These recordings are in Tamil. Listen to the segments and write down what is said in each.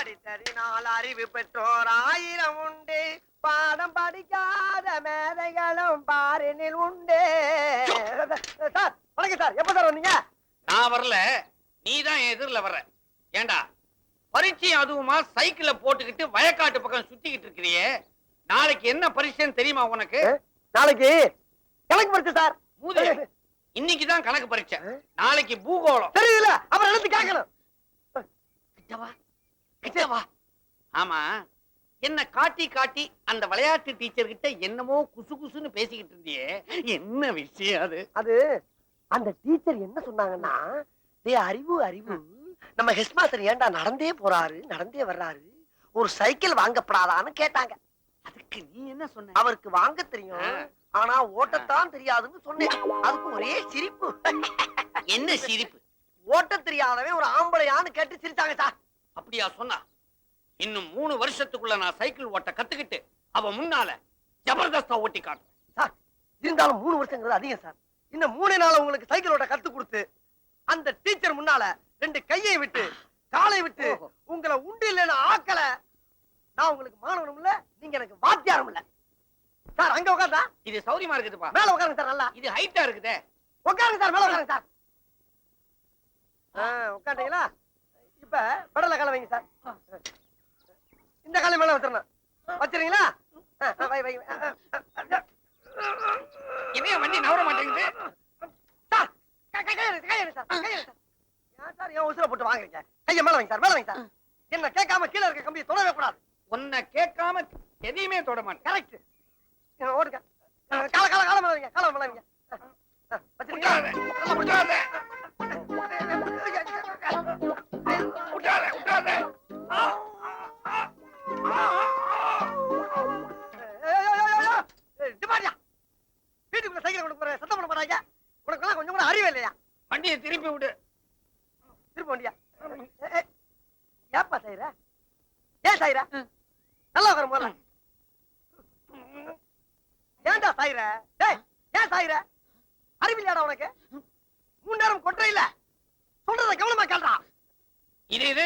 படித்தறினால் அறிவு பெற்றோர் ஆயிரம் உண்டு, பாடம் படிக்காத மேதைகளும் பாரினில் உண்டு. சார் வணக்கம் சார், எப்ப சார் வந்தீங்க? நான் வரல, நீதான் எதிரில வர்ற. ஏண்டா பரீட்சை அதுவுமா சைக்கிள போட்டுக்கிட்டு வயக்காட்டு பக்கம் சுத்திக்கிட்டு இருக்கிறியே, நாளைக்கு என்ன பரீட்சைன்னு தெரியுமா உனக்கு? நாளைக்கு கணக்கு பரீட்சை சார். மூதே, இன்னைக்குதான் கணக்கு பரீட்சை, நாளைக்கு பூகோளம். தெரியல, அப்புறம் எழுத்து கேட்கணும். கிட்டவா கிட்டவா. ஆமா, என்ன காட்டி காட்டி அந்த விளையாட்டு டீச்சர் கிட்ட என்னமோ குசு குசுன்னு பேசிக்கிட்டு இருந்தியே, என்ன விஷயம் அது? அது அந்த டீச்சர் என்ன சொன்னாங்கன்னா, அறிவு அறிவு, நம்ம ஹெட் மாஸ்டர் ஏன்டா நடந்தே போறாரு நடந்தே வர்றாரு, ஒரு சைக்கிள் வாங்கப்படாதான்னு கேட்டாங்க. அதுக்கு நீ என்ன சொன்ன? அவருக்கு வாங்க தெரியும், ஆனா ஓட்டத்தான் தெரியாதுன்னு சொன்னேன். அதுக்கு ஒரே சிரிப்பு. என்ன சிரிப்பு? ஓட்ட தெரியாதவன் ஒரு ஆம்பளையான்னு கேட்டு சிரிச்சாங்க சார். அப்படியா சொன்னா? இன்னும் 3 வருஷத்துக்குள்ள நான் சைக்கிள் ஓட்ட கத்துக்கிட்டு அவ முன்னால ஜபர்தஸ்தா ஓட்டி காட்டுறேன் சார். இருந்தாலும் 3 வருஷங்கிறது அதிகம் சார். இன்னும் 3 நாள் உங்களுக்கு சைக்கிள் ஓட்ட கத்து கொடுத்து அந்த டீச்சர் முன்னால 2 கையை விட்டு காலை விட்டு உங்களை உண்டு இல்லைன்னு ஆக்கல, நான் உங்களுக்கு மாணவனும் இல்ல, நீங்க எனக்கு வாத்தியாரும் இல்ல சார். அங்க உட்கார்ந்தா இது சௌரியமா இருக்குதுப்பா. மேல உட்காருங்க சார். நல்லா இது ஹைட்டா இருக்குதே. உட்காருங்க சார், மேல உட்காருங்க சார். உட்காந்தீங்களா? இப்ப படல கால வைங்க சார். இந்த காலை மேல வச்சிடணும். வச்சிருங்களா? இனிய வண்டி நவர மாட்டேங்குது சார். கையெடு சார், கையெடு சார். ஏன் சார் ஏன் உசுர போட்டு வாங்குறீங்க? கையை மேல வைங்க சார், மேல வைங்க சார். என்ன கேட்காம கீழே இருக்க கம்பியை தொடவே கூடாது. உன்னை கேட்காம எதையுமே தொட மாட்டேன். கரெக்ட். ஓடுங்க. கால கால கால மேல வைங்க, கால மேல வைங்க. வச்சிருக்கீங்களா? வீட்டுக்குள்ள சைக்கிள் கொண்டு போற சத்தம் பண்ண போறாங்க. உனக்கு கொஞ்சம் கூட அறிவே இல்லையா? வண்டியை திருப்பி விடு. திருப்பி வண்டியா? ஏப்பா சாயிர? ஏன் சாயிர? நல்லா உட்கார போல. ஏன்டா சாயிர? டேய், ஏன் சாயிர? அறிவில்லையாடா உனக்கு? 3 நேரம் கொட்டை இல்ல. சொல்றத கவனமா கேளுடா. இது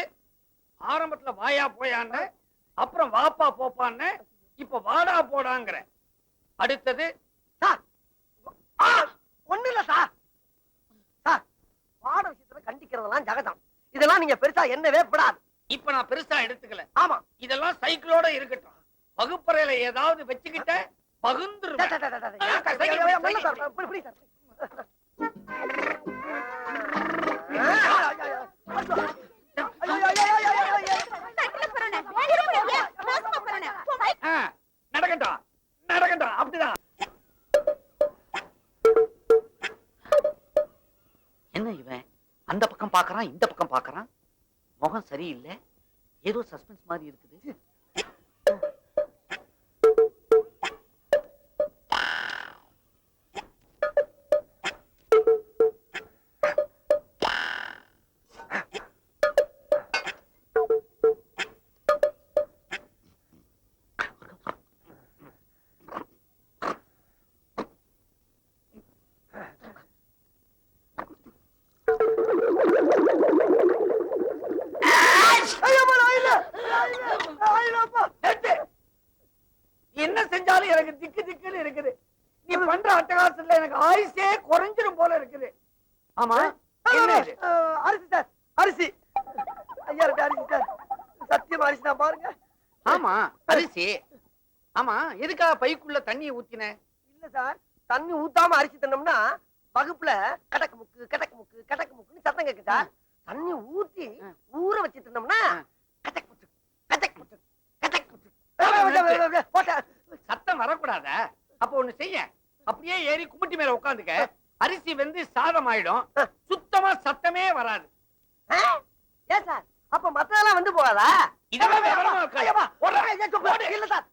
ஆரம்பத்துல வாயா போயான்னு, அப்புறம் வாப்பா போப்பான்னு, இப்ப வாடா போடாங்கற. அடுத்தது சார். ஒண்ணு இல்ல சார். சார், பாட விஷயத்துல கண்டிக்கிறதெல்லாம் ஜகதம். இதெல்லாம் நீங்க பெருசா என்னவே படாது. இப்ப நான் பெருசா எடுத்துக்கல. ஆமா, இதெல்லாம் சைக்கிளோட இருக்கட்டும். வகுப்பறையில ஏதாவது வச்சுக்கிட்ட பகுந்துருவேன். நடக்கட்டா நடக்கட்டா. அப்படிதான். என்ன இவன் அந்த பக்கம் பாக்குறான், இந்த பக்கம் பாக்குறான், முகம் சரியில்லை, ஏதோ சஸ்பென்ஸ் மாதிரி இருக்குது. என்ன செஞ்சாலும் எனக்கு திக்கு திக்குன்னு இருக்குது. நீ பண்ற அட்டகாசத்துல எனக்கு ஆயுசே குறைஞ்சிரும் போல இருக்குது. ஆமா, என்ன இது? அரிசி சார், அரிசி. ஐயா அரிசி சார், சத்தியமா அரிசி தான் பாருங்க. ஆமா, அரிசி. ஆமா, எதுக்காக பைக்குள்ள தண்ணியை ஊத்தின? இல்ல சார், தண்ணி ஊத்தாம அரிசி தின்னோம்னா வகுப்புல கடக்கு முக்கு கடக்கு முக்கு கடக்கு முக்குன்னு சத்தம் கேட்கு சார். தண்ணி ஊத்தி ஊற வச்சு தின்னோம்னா கச்சக் முச்சு கச்சக் முச்சு கச்சக் முச்சு சத்தம் வரக்கூடாத. அப்ப ஒண்ணு செய்ய, அப்படியே ஏறி கும்பிட்டி மேல உட்காந்துக்க. அரிசி வந்து சாதம் ஆயிடும், சுத்தமா சத்தமே வராது. ஏன் சார், அப்ப மத்ததெல்லாம் வந்து போகாதா? இதெல்லாம் விவரமா இருக்கா? இல்ல சார்.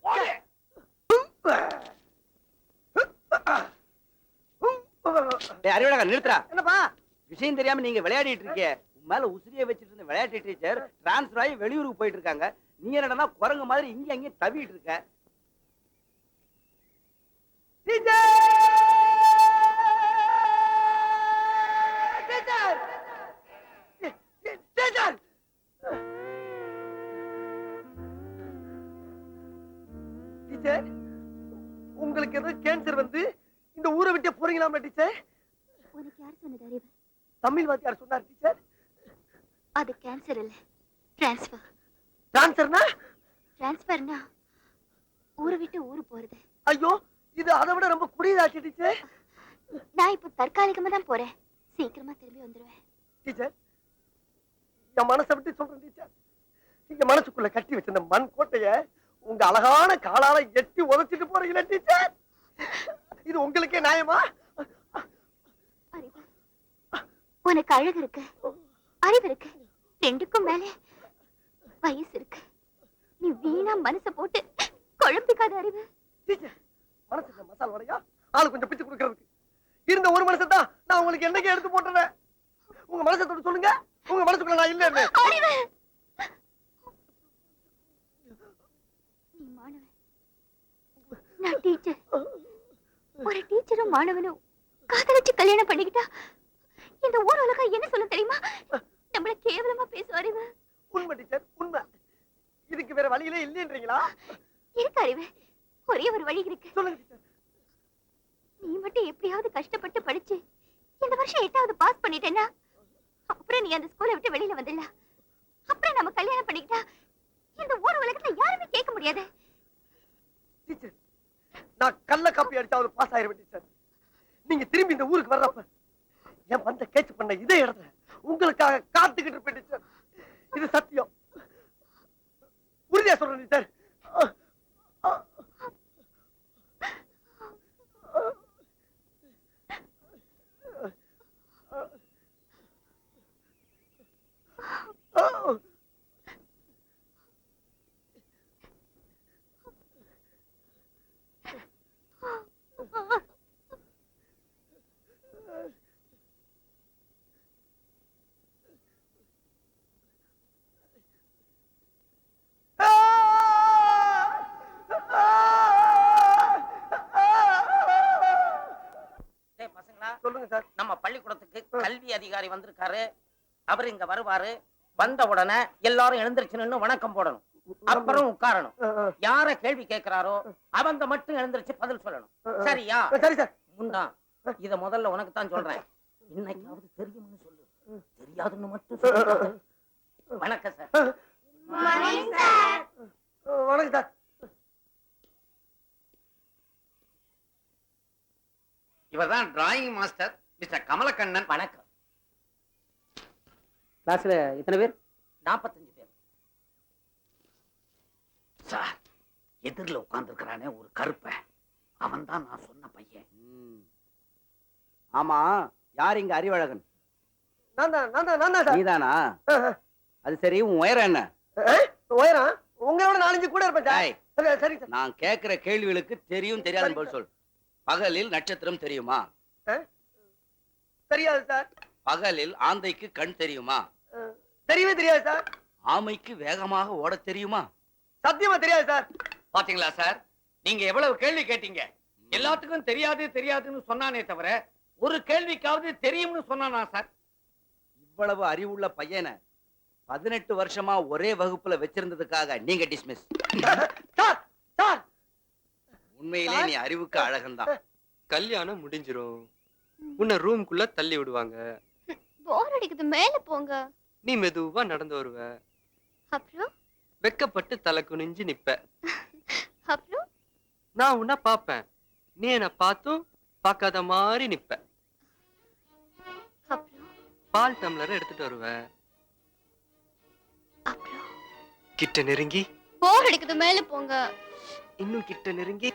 அறிவழகா நிறுத்துறா. என்னப்பா விஷயம் தெரியாம நீங்க விளையாடிட்டு இருக்கீங்க. மேல உசிரியை வச்சிட்டு இருந்த விளையாட்டு டீச்சர் டிரான்ஸ்பர் ஆகி வெளியூருக்கு போயிட்டு இருக்காங்க. நீ என்னடா குரங்கு மாதிரி இங்க அங்கேயும் தவிட்டு இருக்க. டீச்சர் உங்களுக்கு ஏதோ கேன்சர் வந்து இந்த ஊரை விட்டு போறீங்களாமா டீச்சர்? உனக்கு யார் சொன்னது அறிவு? தமிழ் வாத்தியார் சொன்னார் டீச்சர். அது கேன்சர் இல்ல, டிரான்ஸ்ஃபர். ட்ரான்ஸ்ஃபர்னா? டிரான்ஸ்ஃபர்னா ஊரை விட்டு ஊரு போறது. ஐயோ இது அதை விட ரொம்ப குடியதாச்சு டீச்சர். நான் இப்ப தற்காலிகமா தான் போறேன், சீக்கிரமா திரும்பி வந்துருவேன். டீச்சர் என் மனசை விட்டு சொல்றேன் டீச்சர். எங்க மனசுக்குள்ள கட்டி வச்சிருந்த மண் கோட்டைய உங்க அழகான காலால எட்டி உதச்சிட்டு போறீங்களா டீச்சர்? இது உங்களுக்கே நியாயமா? அறிவு, உனக்கு அழகு இருக்கு, அறிவு இருக்கு, ரெண்டுக்கும் மேல வயசு இருக்கு. நீ வீணா மனசை போட்டு குழம்பிக்காத அறிவு. டீச்சர் மனசுக்கு மசால் வடையா ஆளு கொஞ்சம் பிச்சு கொடுக்கறதுக்கு இருந்த ஒரு மனசை தான் நான் உங்களுக்கு என்னைக்கு எடுத்து போட்டுறேன். உங்க மனசை தொட்டு சொல்லுங்க, உங்க மனசுக்குள்ள நான் இல்ல. அறிவு, நீ மாணவன், நான் டீச்சர். ஒரு டீச்சரும் மாணவனும் காதலிச்சு கல்யாணம் பண்ணிக்கிட்டா இந்த ஊர் உலகம் என்ன சொல்ல தெரியுமா? நம்மள கேவலமா பேசும் அறிவு. உண்மை டீச்சர் உண்மை. இதுக்கு வேற வழியிலே இல்லைன்றீங்களா? இருக்கு அறிவு, ஒரே ஒரு வழி இருக்கு. சொல்லுங்க டீச்சர். நீ மட்டும் எப்படியாவது கஷ்டப்பட்டு படிச்சு இந்த வருஷம் 8வது பாஸ் பண்ணிட்டேன்னா அப்புறம் நீ அந்த ஸ்கூலை விட்டு வெளியில வந்துடல. அப்புறம் நம்ம கல்யாணம் பண்ணிக்கிட்டா இந்த ஊர் உலகத்துல யாருமே கேட்க முடியாது. டீச்சர் நான் கள்ள காப்பி அடிச்சாவது பாஸ் ஆயிருவேன் டீச்சர். நீங்க திரும்பி இந்த ஊருக்கு வர்றப்ப என் வந்த கேட்ச் பண்ண இதே இடத்துல உங்களுக்காக காத்துக்கிட்டு இருப்பேன் டீச்சர். இது சத்தியம், உறுதியா சொல்றேன் டீச்சர். பசங்களா, சொல்லுங்க சார். நம்ம பள்ளிக்கூடத்துக்கு கல்வி அதிகாரி வந்திருக்காரு. அவர் இங்க வருவாரு. வந்த உடனே எல்லாரும் எழுந்திருச்சு நின்னு வணக்கம் போடணும். அப்புறம் உட்காரணும். யார கேள்வி கேட்கிறாரோ அவங்க மட்டும் எழுந்திருச்சு பதில் சொல்லணும். சரியா? சரி சார். முண்டா, இத முதல்ல உனக்கு தான் சொல்றேன். இன்னைக்காவது தெரியும்னு சொல்லு, தெரியாதுன்னு மட்டும் சொல்லு. வணக்கம் சார். வணக்கம் சார். இவர்தான் டிராயிங் மாஸ்டர் மிஸ்டர் கமலக்கண்ணன். வணக்கம். கிளாஸ்ல எத்தனை பேர்? 45 பேர். சார், எதிரில் உட்கார்ந்து இருக்கிறானே ஒரு கருப்ப, அவன் தான் நான் சொன்ன பையன். ஆமா, யார் இங்க அறிவழகன்? நான் தான் சார். நீதானா? அது சரி, உன் உயரம் என்ன? உயரம் உங்களோட 4 கூட இருப்பேன் சார். சரி சார். நான் கேட்கிற கேள்விகளுக்கு தெரியும் தெரியாதுன்னு பதில் சொல். பகலில் நட்சத்திரம் தெரியுமா? தெரியாது சார். பகலில் ஆந்தைக்கு கண் தெரியுமா? தெரியவே தெரியாது சார். ஆமைக்கு வேகமாக ஓட தெரியுமா? சத்தியமா தெரியாது சார். பாத்தீங்களா சார், நீங்க எவ்வளவு கேள்வி கேட்டீங்க. எல்லாத்துக்கும் தெரியாது தெரியாதுன்னு சொன்னானே தவிர ஒரு கேள்விக்காவது தெரியும்னு சொன்னானா சார்? இவ்வளவு அறிவுள்ள பையனை 18 வருஷமா ஒரே வகுப்புல வச்சிருந்ததுக்காக நீங்க டிஸ்மிஸ். சார் சார், உண்மையிலே நீ அறிவுக்கு அழகன்தான். கல்யாணம் முடிஞ்சிரும், உன்னை ரூம்குள்ள தள்ளி விடுவாங்க. போர் அடிக்குது, மேல போங்க. நீ மெதுவா நடந்து வருவ. அப்புறம் வெக்கப்பட்டு தலை குனிஞ்சு நிப்ப. அப்புறம் நான் உன்னை பாப்பேன், நீ என்ன பார்த்தும் பார்க்காத மாதிரி நிப்ப. அப்புறம் பால் டம்ளர் எடுத்துட்டு வருவ. அப்புறம் கிட்ட நெருங்கி போர் அடிக்குது, மேல போங்க. இன்னும் கிட்ட நெருங்கி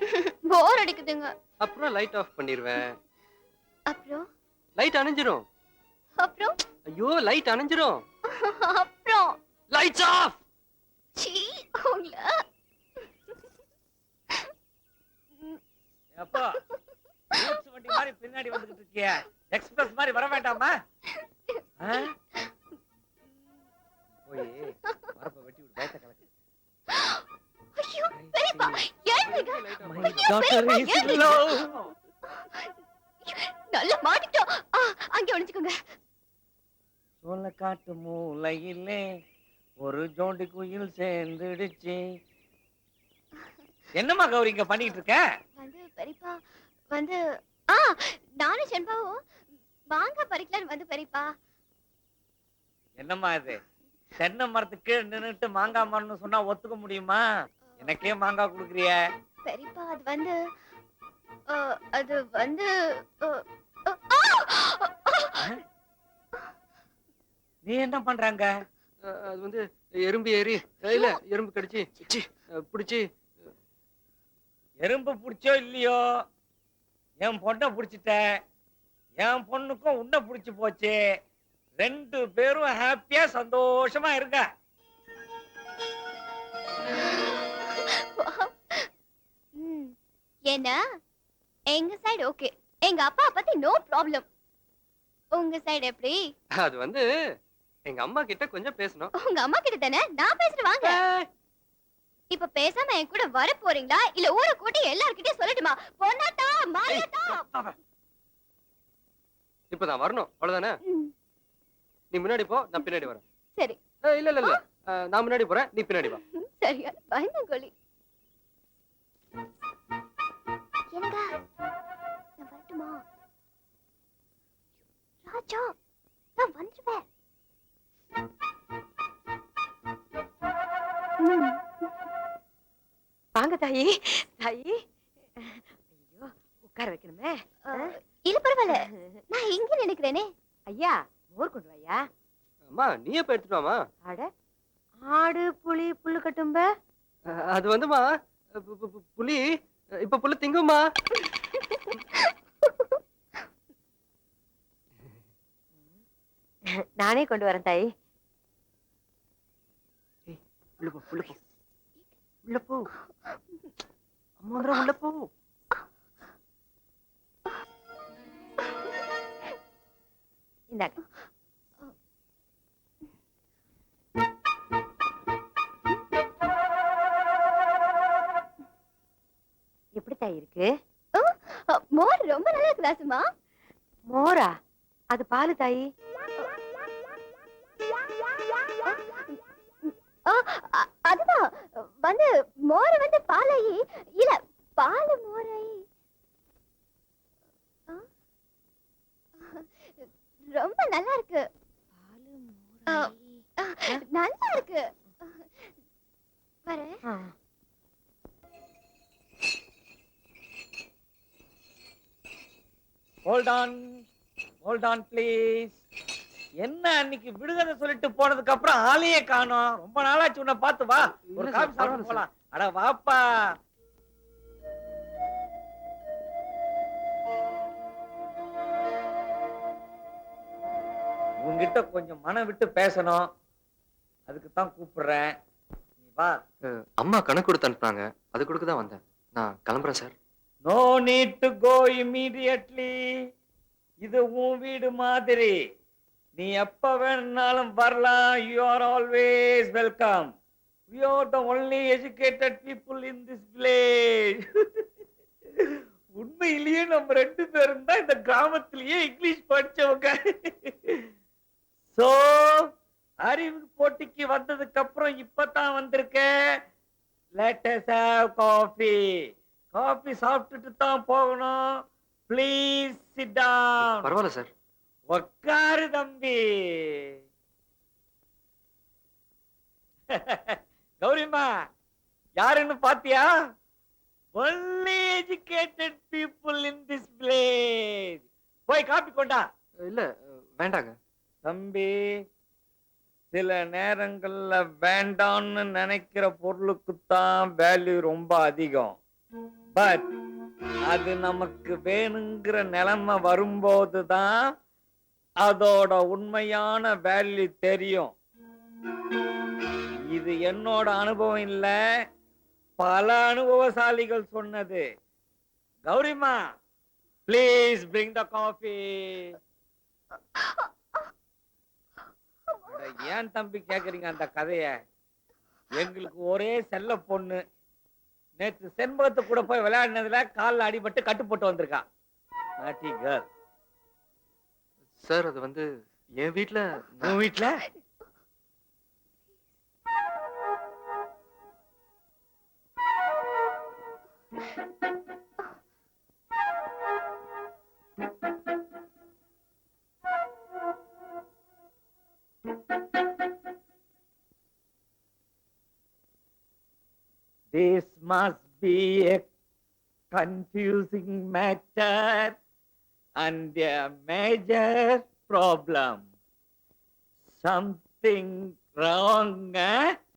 போர் அடிக்குதுங்க. அப்புறம் லைட் ஆஃப் பண்ணிடுவேன். அப்புறம் லைட் அணைஞ்சிரும். அப்புறம் ஐயோ, லைட் அணைஞ்சிரும். அப்புறம் லைட்ஸ் ஆஃப். சீ, உங்கள அப்பா ரூட்ஸ் வண்டி மாதிரி பின்னாடி வந்துட்டு இருக்கிய, எக்ஸ்பிரஸ் மாதிரி வர வேண்டாமா? போய் வரப்ப வெட்டி விட்டு பயத்தை கலக்கு. ஐயோ, பெரியப்பா ஏறுங்க. My daughter is in love. நல்லா மாட்டிட்டோம். அங்க ஒளிஞ்சுக்கோங்க. சோள காட்டு மூலையிலே ஒரு ஜோடி குயில் சேர்ந்துடுச்சு. என்னம்மா கௌரி இங்க பண்ணிட்டு இருக்க? வந்து பெரியப்பா வந்து ஆ நானும் செண்பாவும் மாங்காய் பறிக்கலான்னு வந்து பெரியப்பா. என்னம்மா இது? தென்னை மரத்துக்கு நின்னுட்டு மாங்காய் மரம்னு சொன்னா ஒத்துக்க முடியுமா? எனக்கே மாங்காய் குடுக்குறிய? பெரியப்பா அது வந்து நீ என்ன பண்றாங்க? அது வந்து எறும்பு ஏறி இல்ல எறும்பு கடிச்சு சி, பிடிச்சு எறும்பு புடிச்சோ இல்லையோ என் பொண்ணை புடிச்சிட்ட. என் பொண்ணுக்கும் உன்னை புடிச்சு போச்சு. 2 பேரும் ஹாப்பியா சந்தோஷமா இருங்க. ஏன்னா எங்க சைடு ஓகே, எங்க அப்பா பத்தி நோ ப்ராப்ளம். உங்க சைடு எப்படி? அது வந்து எங்க அம்மா கிட்ட கொஞ்சம் பேசணும். உங்க அம்மா கிட்ட தானே நான் பேசிட்டு வாங்க. இப்ப பேசாம என் கூட வர போறீங்களா இல்ல ஊரை கூட்டி எல்லார்கிட்டயும் சொல்லட்டுமா? பொன்னாத்தா மாயாத்தா. இப்பதான் வரணும் அவ்வளவுதானே? நீ முன்னாடி போ, நான் பின்னாடி வரேன். சரி. இல்ல இல்ல இல்ல, நான் முன்னாடி போறேன், நீ பின்னாடி வா. சரியான பயந்தங்கோலி. என்னங்க நான் வரட்டுமா? ராஜா நான் வந்துருவேன். வாங்க தாயி. தாயி, ஐயோ உட்கார வைக்கணுமே. இல்ல பரவாயில்ல, நான் இங்க நினைக்கிறேனே. ஐயா மோர் கொண்டு வாயா. அம்மா நீயே போய் எடுத்துட்டு வாமா. ஆட ஆடு புலி புல்லு கட்டும்ப. அது வந்துமா புலி இப்ப புல்லு திங்குமா. நானே கொண்டு வரேன் தாயி. உள்ள போ உள்ள போ உள்ள போ. அம்மா வந்துடும், உள்ள போ. இந்தாங்க. எப்படி தாய் இருக்கு? மோர் ரொம்ப நல்லா இருக்கு ராசுமா. மோரா? அது பாலு தாயி. அதுதான் வந்து மோர் வந்து பாலாயி இல்ல பால் மோராயி. ரொம்ப நல்லா இருக்கு. நல்லா இருக்கு. வரேன். Hold on please. என்ன அன்னைக்கு விடுதலை சொல்லிட்டு போனதுக்கு அப்புறம் ஆளையே காணோம். ரொம்ப நாளாச்சு உன்னை பார்த்து. வா ஒரு இல்ல காபி சார், சாப்பிட்டு பரவாயில்ல போலாம். அட வாப்பா. உன்கிட்ட கொஞ்சம் மனம் விட்டு பேசணும், அதுக்கு தான் கூப்பிடுறேன். நீ வா. அம்மா கணக்கு கொடுத்து அனுப்புறாங்க, அது கொடுக்க தான் வந்தேன். நான் கிளம்புறேன் sir. No need to go immediately. இது உன் வீடு மாதிரி. நீ எப்ப வேணும்னாலும் வரலாம். You are always welcome. We are the only educated people in this village. உண்மையிலேயே நம்ம 2 பேரும் தான் இந்த கிராமத்திலேயே இங்கிலீஷ் படிச்சவங்க. சோ அறிவு போட்டிக்கு வந்ததுக்கு அப்புறம் இப்பதான் வந்திருக்க. Let us have coffee. Coffee சாப்பிட்டுட்டு தான் போகணும். Please sit down. பரவாயில்ல சார். உட்காரு தம்பி. கௌரிமா யாருன்னு பாத்தியா? only educated people in this village. போய் காபி கொண்டா. இல்ல வேண்டாங்க தம்பி. சில நேரங்கள்ல வேண்டான்னு நினைக்கிற பொருளுக்குத்தான் வேல்யூ ரொம்ப அதிகம். பட் அது நமக்கு வேணுங்கிற நிலைமை வரும்போதுதான் அதோட உண்மையான வேல்யூ தெரியும். இது என்னோட அனுபவம் இல்ல, பல அனுபவசாலிகள் சொன்னது. கௌரிமா ப்ளீஸ் பிரிங் த காஃபி. ஏன் தம்பி கேக்குறீங்க அந்த கதைய? எங்களுக்கு ஒரே செல்ல பொண்ணு. நேற்று செண்பகத்து கூட போய் விளையாடினதுல கால்ல அடிபட்டு கட்டு போட்டு வந்திருக்கா. நாட்டி கேர்ள். சார் அது வந்து என் வீட்ல. உன் வீட்ல? This must be a confusing matter and a major problem. Something wrong, eh?